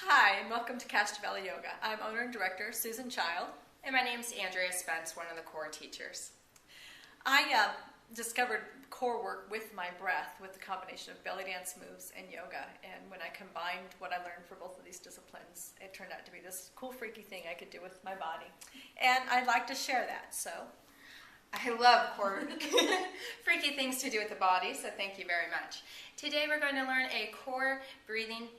Hi, and welcome to Cast Valley Yoga. I'm owner and director Susan Child. And my name's Andrea Spence, one of the core teachers. I discovered core work with my breath with the combination of belly dance moves and yoga. And when I combined what I learned for both of these disciplines, it turned out to be this cool, freaky thing I could do with my body. And I'd like to share that, so. I love core freaky things to do with the body, so thank you very much. Today we're going to learn a core breathing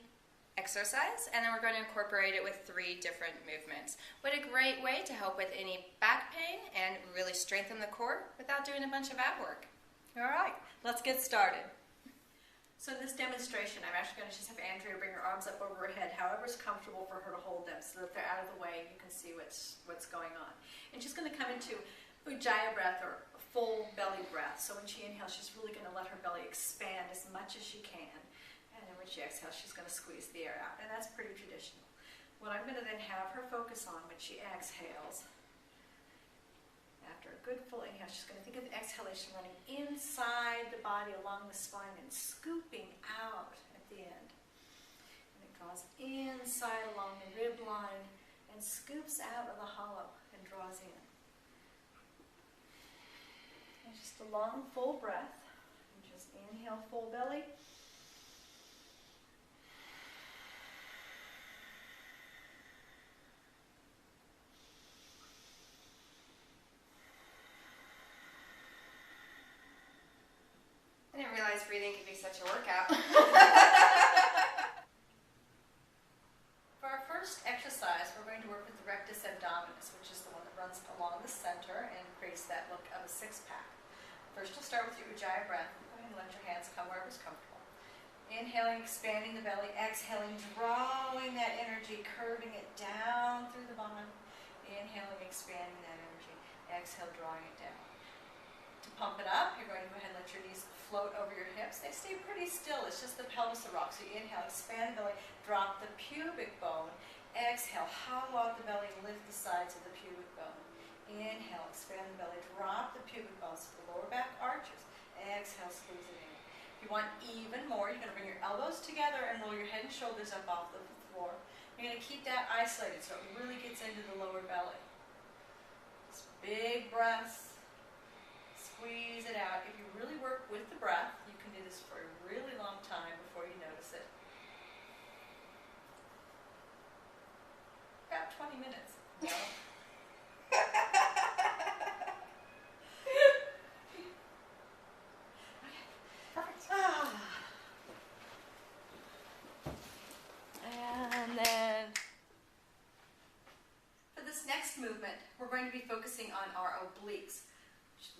exercise, and then we're going to incorporate it with 3 different movements. What a great way to help with any back pain and really strengthen the core without doing a bunch of ab work. All right, let's get started. So in this demonstration, I'm actually going to just have Andrea bring her arms up over her head, however's comfortable for her to hold them, so that they're out of the way and you can see what's going on. And she's going to come into Ujjayi breath, or full belly breath. So when she inhales, she's really going to let her belly expand as much as she can. And then when she exhales, she's going to squeeze the air out. And that's pretty traditional. What I'm going to then have her focus on when she exhales, after a good full inhale, she's going to think of the exhalation running inside the body along the spine and scooping out at the end. And it draws inside along the rib line and scoops out of the hollow and draws in. And just a long, full breath. And just inhale, full belly. I didn't realize breathing could be such a workout. For our first exercise, we're going to work with the rectus abdominis, which is the one that runs along the center and creates that look of a six-pack. First, you'll start with your Ujjayi breath. Go ahead and let your hands come wherever's comfortable. Inhaling, expanding the belly. Exhaling, drawing that energy, curving it down through the bottom. Inhaling, expanding that energy. Exhale, drawing it down. To pump it up, you're going to go ahead and let your knees float over your hips. They stay pretty still. It's just the pelvis that rocks. So you inhale, expand the belly, drop the pubic bone. Exhale, hollow out the belly, lift the sides of the pubic bone. Inhale, expand the belly, drop the pubic bone so the lower back arches. Exhale, squeeze it in. If you want even more, you're going to bring your elbows together and roll your head and shoulders up off the floor. You're going to keep that isolated so it really gets into the lower belly. Just big breaths. Squeeze it out. If you really work with the breath, you can do this for a really long time before you notice it. About 20 minutes. No. And then for this next movement, we're going to be focusing on our obliques.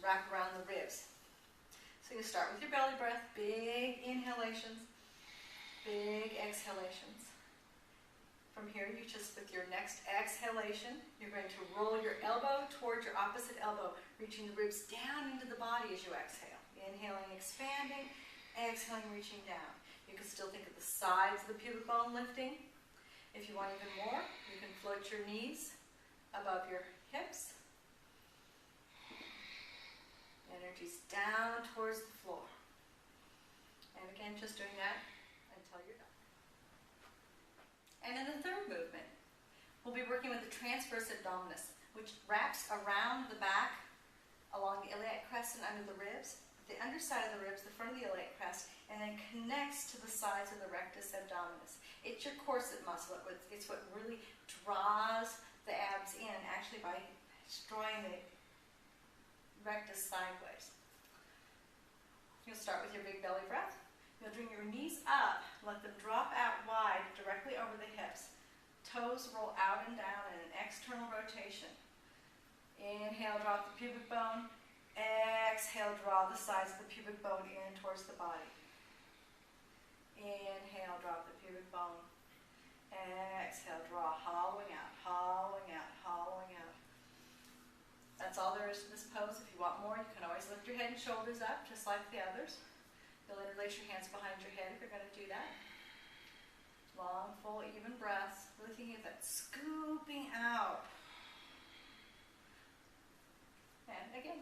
Wrap around the ribs. So you start with your belly breath, big inhalations, big exhalations. From here, you just, with your next exhalation, you're going to roll your elbow towards your opposite elbow, reaching the ribs down into the body as you exhale. Inhaling, expanding, exhaling, reaching down. You can still think of the sides of the pubic bone lifting. If you want even more, you can float your knees above your hips. Energy's down towards the floor. And again, just doing that until you're done. And in the third movement, we'll be working with the transverse abdominis, which wraps around the back along the iliac crest and under the ribs, the underside of the ribs, the front of the iliac crest, and then connects to the sides of the rectus abdominis. It's your corset muscle. It's what really draws the abs in, actually by drawing the rectus sideways. You'll start with your big belly breath. You'll bring your knees up, let them drop out wide directly over the hips. Toes roll out and down in an external rotation. Inhale, drop the pubic bone. Exhale, draw the sides of the pubic bone in towards the body. Inhale, drop the pubic bone. Exhale, draw, hollowing out, hollowing out, hollowing out. That's all there is to this pose. If you want more, you can always lift your head and shoulders up, just like the others. You'll interlace your hands behind your head if you're going to do that. Long, full, even breaths. Really thinking of that scooping out. And again,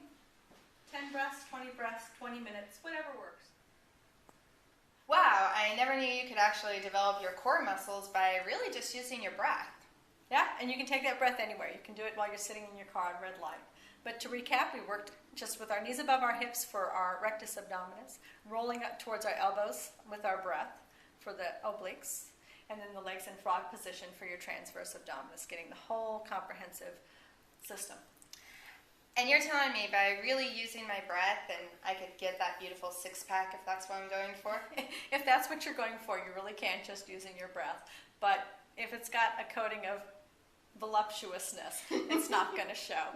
10 breaths, 20 breaths, 20 minutes, whatever works. Wow, I never knew you could actually develop your core muscles by really just using your breath. Yeah, and you can take that breath anywhere. You can do it while you're sitting in your car on red light. But to recap, we worked just with our knees above our hips for our rectus abdominis, rolling up towards our elbows with our breath for the obliques, and then the legs in frog position for your transverse abdominis, getting the whole comprehensive system. And you're telling me by really using my breath, then I could get that beautiful six-pack if that's what I'm going for? If that's what you're going for, you really can't just using your breath. But if it's got a coating of voluptuousness, it's not going to show.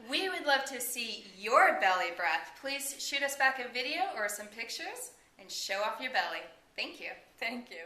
We would love to see your belly breath. Please shoot us back a video or some pictures and show off your belly. Thank you. Thank you.